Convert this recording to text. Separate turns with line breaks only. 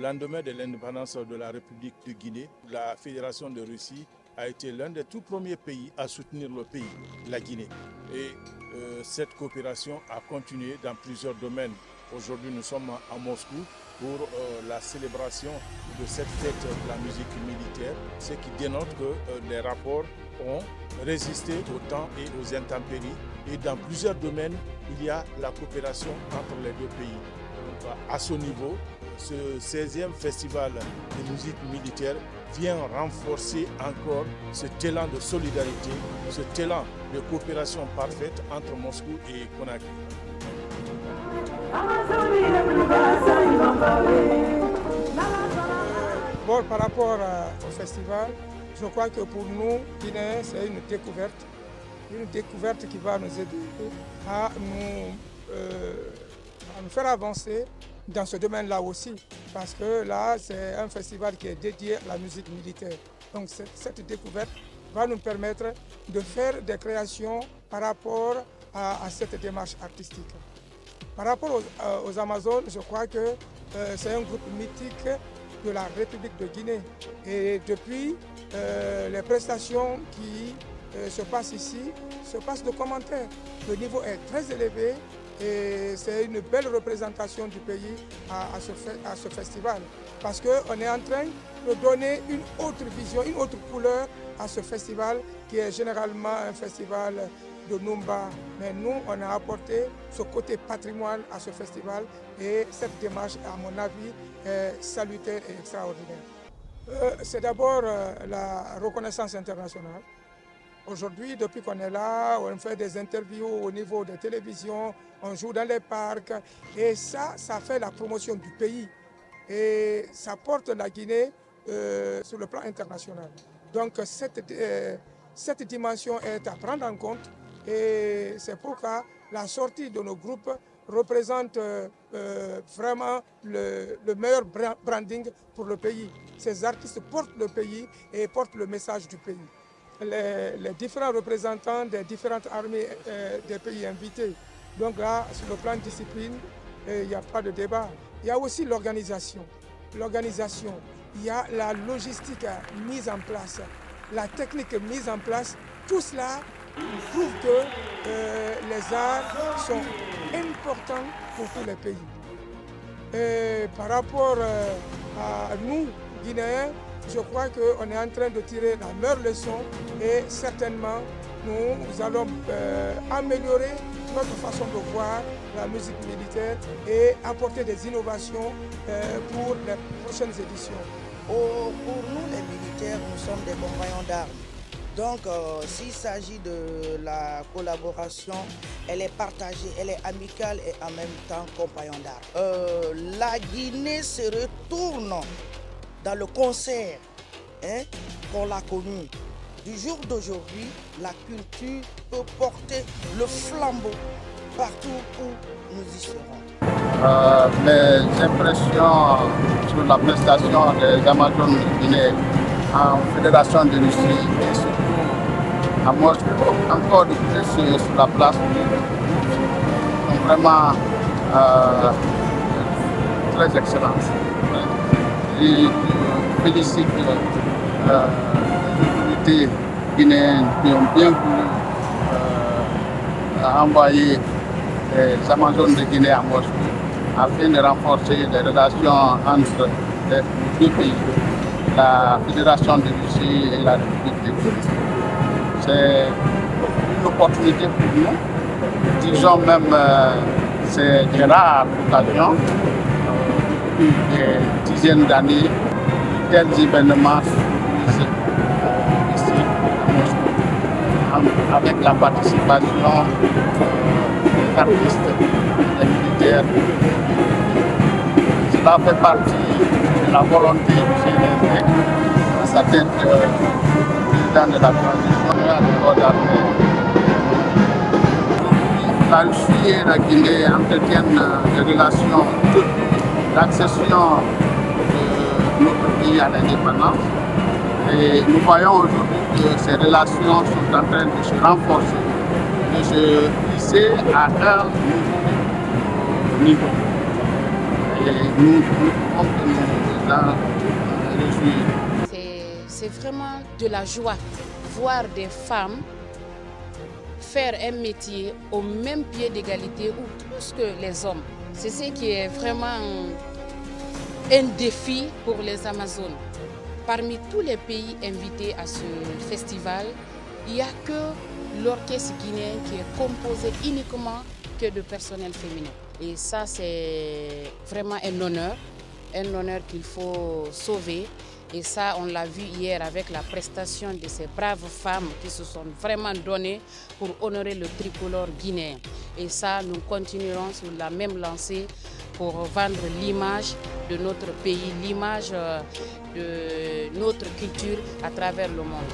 lendemain de l'indépendance de la République de Guinée, la Fédération de Russie a été l'un des tout premiers pays à soutenir le pays, la Guinée. Et cette coopération a continué dans plusieurs domaines. Aujourd'hui, nous sommes à Moscou pour la célébration de cette fête de la musique militaire, ce qui dénote que les rapports ont résisté au temps et aux intempéries. Et dans plusieurs domaines, il y a la coopération entre les deux pays. Donc, à ce niveau, ce 16e festival de musique militaire vient renforcer encore cet élan de solidarité, cet élan de coopération parfaite entre Moscou et Conakry.
Bon, par rapport au festival, je crois que pour nous, Guinéens, c'est une découverte qui va nous aider à nous faire avancer dans ce domaine-là aussi, parce que là, c'est un festival qui est dédié à la musique militaire. Donc cette découverte va nous permettre de faire des créations par rapport à cette démarche artistique. Par rapport aux Amazones, je crois que c'est un groupe mythique de la République de Guinée. Et depuis, les prestations qui se passent ici se passent de commentaires. Le niveau est très élevé et c'est une belle représentation du pays à ce festival. Parce qu'on est en train de donner une autre vision, une autre couleur à ce festival qui est généralement un festival de Numba. Mais nous, on a apporté ce côté patrimoine à ce festival et cette démarche, à mon avis, est salutaire et extraordinaire. C'est d'abord la reconnaissance internationale. Aujourd'hui, depuis qu'on est là, on fait des interviews au niveau des télévisions, on joue dans les parcs et ça fait la promotion du pays et ça porte la Guinée sur le plan international. Donc cette dimension est à prendre en compte et c'est pourquoi la sortie de nos groupes représente vraiment le meilleur branding pour le pays. Ces artistes portent le pays et portent le message du pays. Les différents représentants des différentes armées des pays invités. Donc là, sur le plan de discipline, il n'y a pas de débat. Il y a aussi l'organisation. L'organisation, il y a la logistique mise en place, la technique mise en place. Tout cela prouve que les arts sont importants pour tous les pays. Et par rapport à nous, Guinéens, je crois qu'on est en train de tirer la meilleure leçon et certainement nous allons améliorer notre façon de voir la musique militaire et apporter des innovations pour les prochaines éditions.
Pour nous les militaires, nous sommes des compagnons d'armes. Donc s'il s'agit de la collaboration, elle est partagée, elle est amicale et en même temps compagnon d'armes. La Guinée se retourne dans le concert qu'on a connu. Du jour d'aujourd'hui, la culture peut porter le flambeau partout où nous y serons.
Mes impressions sur la prestation des Amazones de Guinée en Fédération de Russie et surtout à Moscou, encore de plus sur la place, sont vraiment très excellentes. Et je félicite les autorités guinéennes qui ont bien voulu envoyer les Amazones de Guinée à Moscou afin de renforcer les relations entre les deux pays, la Fédération de Russie et la République de Guinée. C'est une opportunité pour nous, disons même c'est des rares occasions, depuis des dizaines d'années, tels événements ici à Moscou, avec la participation des artistes, des militaires. Cela fait partie de la volonté du CNRD, à sa tête du président de la transition à l'école d'armée. La Russie et la Guinée entretiennent des relations depuis l'accession de notre pays à l'indépendance. Et nous voyons aujourd'hui que ces relations sont en train de se renforcer, de se hisser à un nouveau niveau. Et nous pouvons que nous président réjouis.
C'est vraiment de la joie voir des femmes faire un métier au même pied d'égalité ou plus que les hommes. C'est ce qui est vraiment un défi pour les Amazones. Parmi tous les pays invités à ce festival, il n'y a que l'orchestre guinéen qui est composé uniquement que de personnel féminin. Et ça, c'est vraiment un honneur qu'il faut sauver. Et ça, on l'a vu hier avec la prestation de ces braves femmes qui se sont vraiment données pour honorer le tricolore guinéen. Et ça, nous continuerons sur la même lancée pour vendre l'image de notre pays, l'image de notre culture à travers le monde.